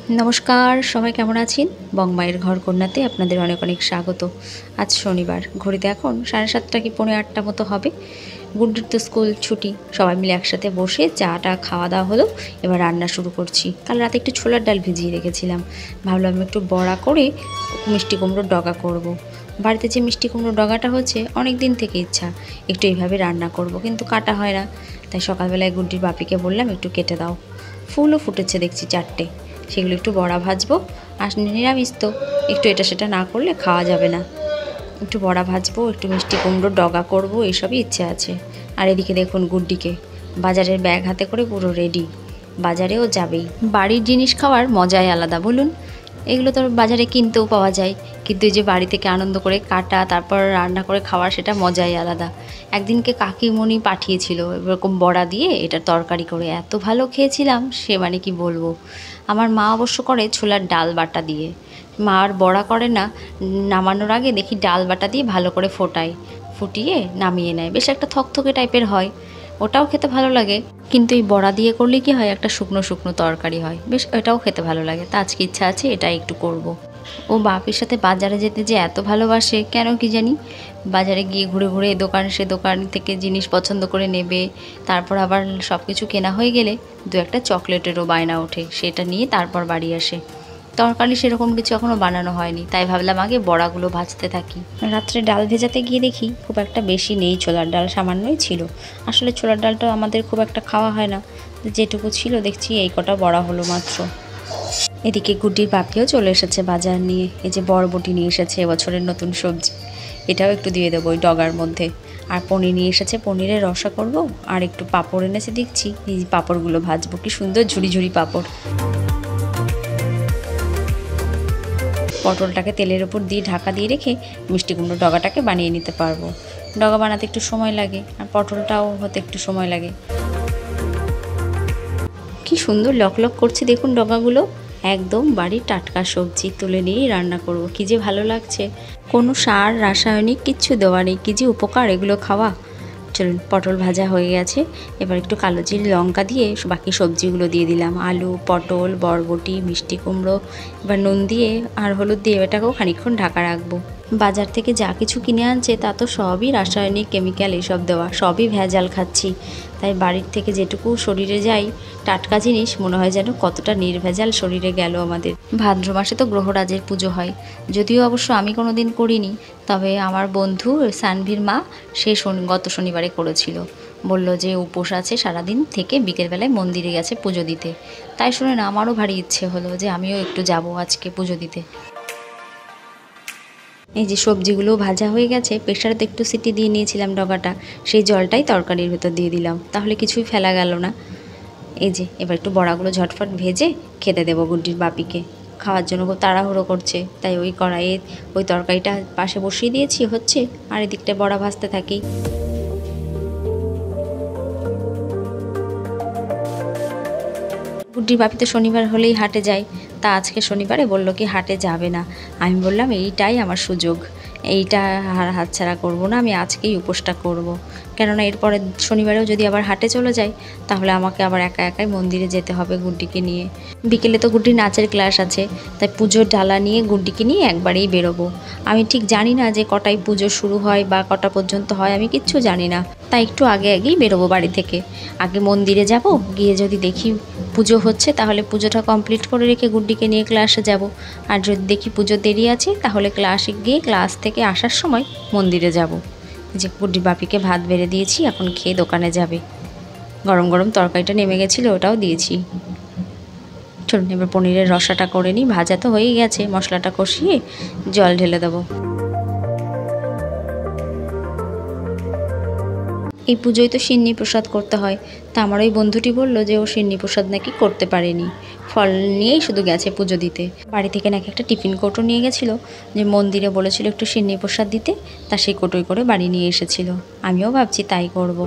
নমস্কার, সবাই কেমন আছেন? বংমায়ের ঘর কন্যাতে আপনাদের অনেক অনেক স্বাগত। আজ শনিবার, ঘড়িতে এখন 7:30 কি 7:45 মতো হবে। গুড্ডির তো স্কুল ছুটি। সবাই মিলে একসাথে বসে চাটা খাওয়া দাওয়া হলো। এবার রান্না শুরু করছি। কাল রাতে একটু ছোলার ডাল ভিজিয়ে রেখেছিলাম, ভাবলাম একটু বড়া করে মিষ্টি কুমড়োর ডগা করব। বাড়িতে যে মিষ্টি কুমড়োর ডগাটা হচ্ছে অনেক দিন থেকে ইচ্ছা, একটু এইভাবে রান্না করব, কিন্তু কাটা হয় না। তাই সকালবেলায় গুড্ডির বাপিকে বললাম একটু কেটে দাও। ফুলও ফুটেছে দেখছি 4টে, সেগুলো একটু বড়া ভাজবো। আর নিরামিষ তো, একটু এটা সেটা না করলে খাওয়া যাবে না। একটু বড়া ভাজবো, একটু মিষ্টি কুমড়োর ডগা করব, এইসবই ইচ্ছে আছে। আর এদিকে দেখুন গুড্ডিকে বাজারের ব্যাগ হাতে করে পুরো রেডি, বাজারেও যাবেই। বাড়ির জিনিস খাওয়ার মজাই আলাদা বলুন। এগুলো তো বাজারে কিনতেও পাওয়া যায়, কিন্তু এই যে বাড়ি থেকে আনন্দ করে কাটা তারপর রান্না করে খাওয়ার, সেটা মজাই আলাদা। একদিনকে কাকিমণি পাঠিয়েছিল এরকম বড়া দিয়ে এটা তরকারি করে, এত ভালো খেয়েছিলাম সে মানে কি বলবো। আমার মা অবশ্য করে ছোলার ডাল বাটা দিয়ে, মা আর বড়া করে না, নামানোর আগে দেখি ডাল বাটা দিয়ে ভালো করে ফুটিয়ে নামিয়ে নেয়, বেশ একটা থকথকে টাইপের হয়, ওটাও খেতে ভালো লাগে। কিন্তু এই বড়া দিয়ে করলে কি হয়, একটা শুকনো শুকনো তরকারি হয়, বেশ ওটাও খেতে ভালো লাগে। তা আজকে ইচ্ছা আছে এটা একটু করব। ও বাপির সাথে বাজারে যেতে যে এত ভালোবাসে কেন কি জানি। বাজারে গিয়ে ঘুরে ঘুরে এ দোকান সে দোকান থেকে জিনিস পছন্দ করে নেবে, তারপর আবার সব কিছু কেনা হয়ে গেলে দু একটা চকলেটেরও বায়না ওঠে, সেটা নিয়ে তারপর বাড়ি আসে। তরকারি সেরকম কিছু এখনও বানানো হয়নি, তাই ভাবলাম আগে বড়াগুলো ভাজতে থাকি। রাত্রে ডাল ভেজাতে গিয়ে দেখি খুব একটা বেশি নেই, ছোলার ডাল সামান্যই ছিল। আসলে ছোলার ডালটা আমাদের খুব একটা খাওয়া হয় না, যেটুকু ছিল দেখছি এই কটা বড়া হলো মাত্র। এদিকে গুড্ডির বাপিও চলে এসেছে বাজার নিয়ে, এই যে বরবটি নিয়ে এসেছে এবছরের নতুন সবজি, এটাও একটু দিয়ে দেবো ওই ডগার মধ্যে। আর পনির নিয়ে এসেছে, পনিরের রসা করব। আর একটু পাঁপড় এনেছে দেখছি, এই পাঁপড়গুলো ভাজবো, কি সুন্দর ঝুড়ি ঝুড়ি পাঁপড়। পটলটাকে তেলের উপর দিয়ে ঢাকা দিয়ে রেখে মিষ্টি কুমড়ো ডগাটাকে বানিয়ে নিতে পারবো। ডগা বানাতে একটু সময় লাগে, আর পটলটাও হতে একটু সময় লাগে। কি সুন্দর লকলক করছে দেখুন ডগাগুলো, একদম বাড়ির টাটকা সবজি তুলে নিয়েই রান্না করব। কি যে ভালো লাগছে, কোনো সার রাসায়নিক কিচ্ছু দেওয়া নেই, কি যে উপকার এগুলো খাওয়া। চলুন, পটল ভাজা হয়ে গেছে, এবার একটু কালো জিরে লঙ্কা দিয়ে বাকি সবজিগুলো দিয়ে দিলাম, আলু, পটল, বরবটি, মিষ্টি কুমড়ো। এবার নুন দিয়ে আর হলুদ দিয়ে এটাকেও খানিকক্ষণ ঢাকা রাখবো। বাজার থেকে যা কিছু কিনে আনছে তা তো সবই রাসায়নিক কেমিক্যাল এসব দেওয়া, সবই ভেজাল খাচ্ছি। তাই বাড়ির থেকে যেটুকু শরীরে যাই টাটকা জিনিস, মনে হয় যেন কতটা নির্ভেজাল শরীরে গেল আমাদের। ভাদ্র মাসে তো গ্রহরাজের পুজো হয়, যদিও অবশ্য আমি কোনো দিন করিনি, তবে আমার বন্ধু সানভির মা সে গত শনিবারে করেছিল। বলল যে উপোস আছে সারাদিন থেকে, বিকেলবেলায় মন্দিরে গেছে পুজো দিতে। তাই শুনে না আমারও ভারী ইচ্ছে হলো যে আমিও একটু যাব আজকে পুজো দিতে। এই যে সবজিগুলো ভাজা হয়ে গেছে, প্রেশারে তো একটু সিটি দিয়ে নিয়েছিলাম ডগাটা, সেই জলটাই তরকারির ভেতর দিয়ে দিলাম, তাহলে কিছুই ফেলা গেল না। এই যে এবার একটু বড়াগুলো ঝটফট ভেজে খেতে দেবো গুড্ডির বাপিকে। খাওয়ার জন্য খুব তাড়াহুড়ো করছে, তাই ওই কড়াইয়ে ওই তরকারিটা পাশে বসিয়ে দিয়েছি হচ্ছে, আর এদিকটায় বড়া ভাজতে থাকি। গুড্ডির বাপি তো শনিবার হলেই হাটে যায়, তা আজকে শনিবারে বলল কি হাটে যাবে না। আমি বললাম এইটাই আমার সুযোগ, এইটা হাতছাড়া করব না, আমি আজকেই উপোসটা করব। কেননা এরপরে শনিবারেও যদি আবার হাটে চলে যাই, তাহলে আমাকে আবার একা একাই মন্দিরে যেতে হবে গুড্ডিকে নিয়ে। বিকেলে তো গুড্ডির নাচের ক্লাস আছে, তাই পুজোর ডালা নিয়ে গুড্ডিকে নিয়ে একবারেই বেরোবো। আমি ঠিক জানি না যে কটায় পুজো শুরু হয় বা কটা পর্যন্ত হয়, আমি কিচ্ছু জানি না, তাই একটু আগে আগেই বেরোবো বাড়ি থেকে। আগে মন্দিরে যাব, গিয়ে যদি দেখি পুজো হচ্ছে তাহলে পুজোটা কমপ্লিট করে রেখে গুড্ডিকে নিয়ে ক্লাসে যাব। আর যদি দেখি পুজো দেরি আছে, তাহলে ক্লাসে গিয়ে ক্লাস থেকে আসার সময় মন্দিরে যাব। যে গুড্ডির বাপিকে ভাত বেড়ে দিয়েছি, এখন খেয়ে দোকানে যাবে। গরম গরম তরকারিটা নেমে গেছিলো, ওটাও দিয়েছি। চলুন এবার পনিরের রসাটা করে নিই, ভাজা তো হয়েই গেছে, মশলাটা কষিয়ে জল ঢেলে দেবো। এই পুজোয় তো সিন্নি প্রসাদ করতে হয়, তা আমার ওই বন্ধুটি বলল যে ও সিন্নি প্রসাদ নাকি করতে পারেনি, ফল নিয়েই শুধু গেছে পুজো দিতে। বাড়ি থেকে নাকি একটা টিফিন কৌটো নিয়ে গেছিলো, যে মন্দিরে বলেছিল একটু সিন্নি প্রসাদ দিতে, তা সেই কৌটোই করে বাড়ি নিয়ে এসেছিল। আমিও ভাবছি তাই করব।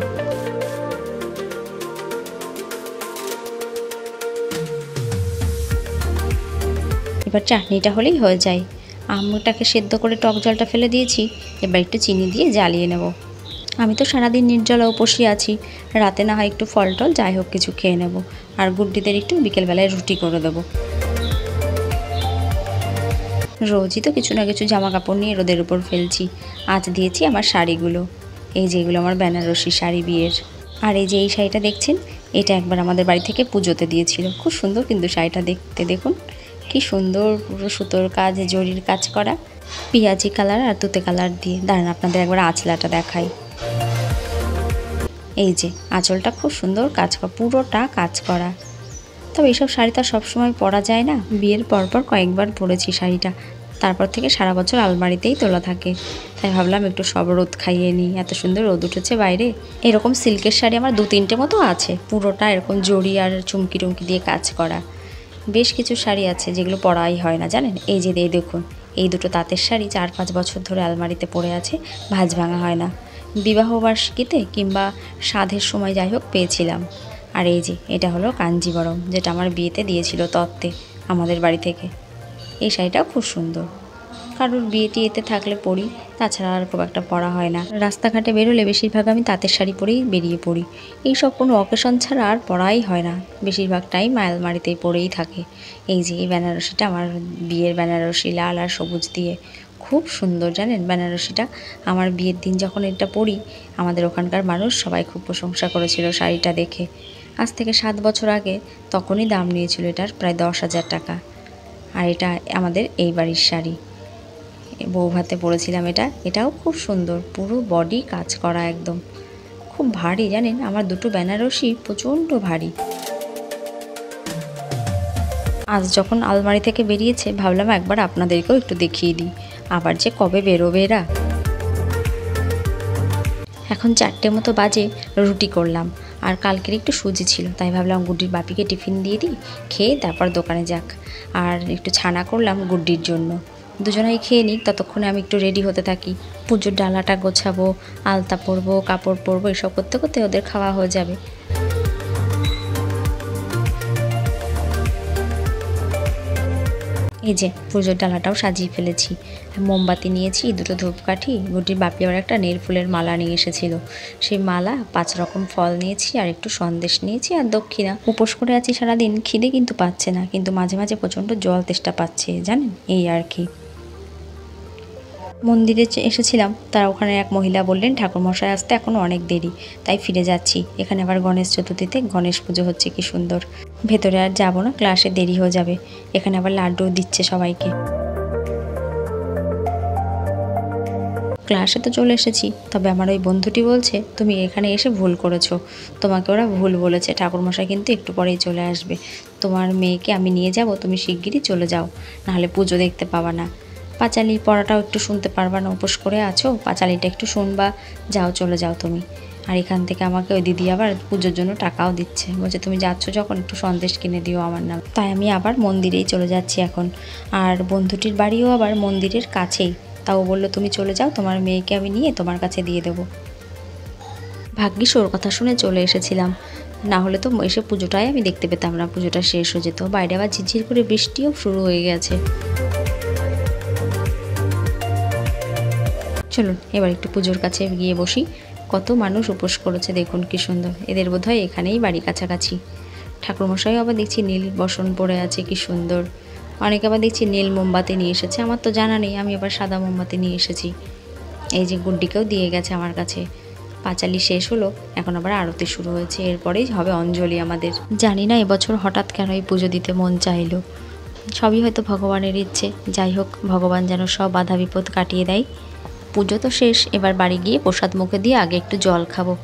এবার চাটনিটা হলেই হয়ে যায়। আমটাকে সেদ্ধ করে টক জলটা ফেলে দিয়েছি, এবার একটু চিনি দিয়ে জ্বালিয়ে নেব। আমি তো সারাদিন নির্জলা উপোসই আছি, রাতে না হয় একটু ফল টল যাই হোক কিছু খেয়ে নেব, আর গুড্ডিদের একটু বিকেলবেলায় রুটি করে দেবো। রোজই তো কিছু না কিছু জামা কাপড় নিয়ে রোদের উপর ফেলছি। আজ দিয়েছি আমার শাড়িগুলো, এই যেগুলো আমার বেনারসি শাড়ি বিয়ের। আর এই যে এই শাড়িটা দেখছেন, এটা একবার আমাদের বাড়ি থেকে পুজোতে দিয়েছিল। খুব সুন্দর কিন্তু শাড়িটা দেখতে, দেখুন কি সুন্দর, পুরো সুতোর কাজ, জরির কাজ করা, পিঁয়াজি কালার আর তুতে কালার দিয়ে। দাঁড়ান আপনাদের একবার আঁচলাটা দেখাই। এই যে আঁচলটা খুব সুন্দর কাজ করা, পুরোটা কাজ করা। তবে এইসব শাড়ি তো সবসময় পরা যায় না, বিয়ের পরপর কয়েকবার পরেছি শাড়িটা, তারপর থেকে সারা বছর আলমারিতেই তোলা থাকে। তাই ভাবলাম একটু সব রোদ খাইয়ে নিই, এত সুন্দর রোদ উঠেছে বাইরে। এরকম সিল্কের শাড়ি আমার 2-3টে মতো আছে, পুরোটা এরকম জড়ি আর চুমকি টুমকি দিয়ে কাজ করা। বেশ কিছু শাড়ি আছে যেগুলো পরাই হয় না জানেন। এই যে দেখুন, এই দুটো তাঁতের শাড়ি 4-5 বছর ধরে আলমারিতে পড়ে আছে, ভাঁজ ভাঙা হয় না। বিবাহবার্ষিকীতে কিংবা সাধের সময় যাই হোক পেয়েছিলাম। আর এই যে এটা হলো কাঞ্জিবরম, যেটা আমার বিয়েতে দিয়েছিল তত্ত্বে আমাদের বাড়ি থেকে। এই শাড়িটাও খুব সুন্দর, কারোর বিয়ে টিয়েতে থাকলে পরি, তাছাড়া আর খুব একটা পরা হয় না। রাস্তাঘাটে বেরোলে বেশিরভাগ আমি তাঁতের শাড়ি পরেই বেরিয়ে পড়ি। এইসব কোনো অকেশন ছাড়া আর পরাই হয় না, বেশিরভাগ টাইম আলমারিতেই পরেই থাকে। এই যে এই বেনারসিটা আমার বিয়ের বেনারসি, লাল আর সবুজ দিয়ে, খুব সুন্দর জানেন বেনারসিটা। আমার বিয়ের দিন যখন এটা পরি, আমাদের ওখানকার মানুষ সবাই খুব প্রশংসা করেছিল শাড়িটা দেখে। আজ থেকে 7 বছর আগে তখনই দাম নিয়েছিল এটার প্রায় 10,000 টাকা। আর এটা আমাদের এই বাড়ির শাড়ি, বৌভাতে পরেছিলাম এটা। এটাও খুব সুন্দর, পুরো বডি কাজ করা, একদম খুব ভারী জানেন। আমার দুটো বেনারসি প্রচণ্ড ভারী। আজ যখন আলমারি থেকে বেরিয়েছে, ভাবলাম একবার আপনাদেরকেও একটু দেখিয়ে দিই, আবার যে কবে বেরোবে এরা। এখন 4টে মতো বাজে, রুটি করলাম আর কালকের একটু সুজি ছিল, তাই ভাবলাম গুড্ডির বাপিকে টিফিন দিয়ে দিই, খেয়ে তারপর দোকানে যাক। আর একটু ছানা করলাম গুড্ডির জন্য, দুজনেই খেয়ে নিই, ততক্ষণে আমি একটু রেডি হতে থাকি। পুজোর ডালাটা গোছাবো, আলতা পরবো, কাপড় পরবো, এসব করতে করতে ওদের খাওয়া হয়ে যাবে। এই যে পুজোর ডালাটাও সাজিয়ে ফেলেছি, মোমবাতি নিয়েছি, দুটো ধূপকাঠি, গুড্ডির বাপি আবার একটা নীল ফুলের মালা নিয়ে এসেছিল, সেই মালা, 5 রকম ফল নিয়েছি, আর একটু সন্দেশ নিয়েছি, আর দক্ষিণা। উপোস করে আছি সারাদিন, খিদে কিন্তু পাচ্ছে না, কিন্তু মাঝে মাঝে প্রচণ্ড জল তেষ্টা পাচ্ছে জানেন, এই আর কি। মন্দিরে এসেছিলাম, তার ওখানে এক মহিলা বললেন ঠাকুরমশাই আসতে এখনও অনেক দেরি, তাই ফিরে যাচ্ছি। এখানে আবার গণেশ চতুর্থীতে গণেশ পুজো হচ্ছে, কি সুন্দর। ভেতরে আর যাবো না, ক্লাসে দেরি হয়ে যাবে। এখানে আবার লাড্ডু দিচ্ছে সবাইকে। ক্লাসে তো চলে এসেছি, তবে আমার ওই বন্ধুটি বলছে তুমি এখানে এসে ভুল করেছো, তোমাকে ওরা ভুল বলেছে, ঠাকুরমশাই কিন্তু একটু পরেই চলে আসবে, তোমার মেয়েকে আমি নিয়ে যাব, তুমি শিগগিরই চলে যাও, নাহলে পুজো দেখতে পাবা না। পাঁচালি পড়াটাও একটু শুনতে পারবা না, উপোস করে আছো, পাঁচালিটা একটু শুনবা, যাও চলে যাও তুমি। আর এখান থেকে আমাকে ওই দিদি আবার পুজোর জন্য টাকাও দিচ্ছে, বলছে তুমি যাচ্ছ যখন একটু সন্দেশ কিনে দিও আমার নাম। তাই আমি আবার মন্দিরেই চলে যাচ্ছি এখন। আর বন্ধুটির বাড়িও আবার মন্দিরের কাছেই, তাও বললো তুমি চলে যাও, তোমার মেয়েকে আমি নিয়ে তোমার কাছে দিয়ে দেবো। ভাগ্যিস ওর কথা শুনে চলে এসেছিলাম, না হলে তো এসে পুজোটাই আমি দেখতে পেতাম না, পুজোটা শেষ হয়ে যেত। বাইরে আবার ঝিরঝির করে বৃষ্টিও শুরু হয়ে গেছে। চলুন এবার একটু পুজোর কাছে গিয়ে বসি। কত মানুষ উপোস করেছে দেখুন, কি সুন্দর। এদের বোধহয় এখানেই বাড়ি কাছাকাছি। ঠাকুরমশাই আবার দেখছি নীল বসন পড়ে আছে, কি সুন্দর। অনেকে আবার দেখছি নীল মোমবাতি নিয়ে এসেছে, আমার তো জানা নেই, আমি আবার সাদা মোমবাতি নিয়ে এসেছি। এই যে গুড্ডিকেও দিয়ে গেছে আমার কাছে। পাঁচালি শেষ হলো, এখন আবার আরতি শুরু হয়েছে, এরপরেই হবে অঞ্জলি আমাদের। জানি না এবছর হঠাৎ কেন এই পুজো দিতে মন চাইলো, সবই হয়তো ভগবানের ইচ্ছে। যাই হোক, ভগবান যেন সব বাধা বিপদ কাটিয়ে দেয়। পুজো তো শেষ, এবার বাড়ি গিয়ে প্রসাদ মুখে দিয়ে আগে একটু জল খাবো।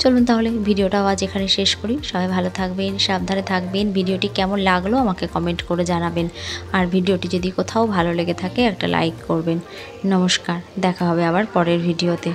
চলুন তাহলে ভিডিওটাও আজ এখানে শেষ করি। সবাই ভালো থাকবেন, সাবধানে থাকবেন। ভিডিওটি কেমন লাগলো আমাকে কমেন্ট করে জানাবেন। আর ভিডিওটি যদি কোথাও ভালো লেগে থাকে একটা লাইক করবেন। নমস্কার, দেখা হবে আবার পরের ভিডিওতে।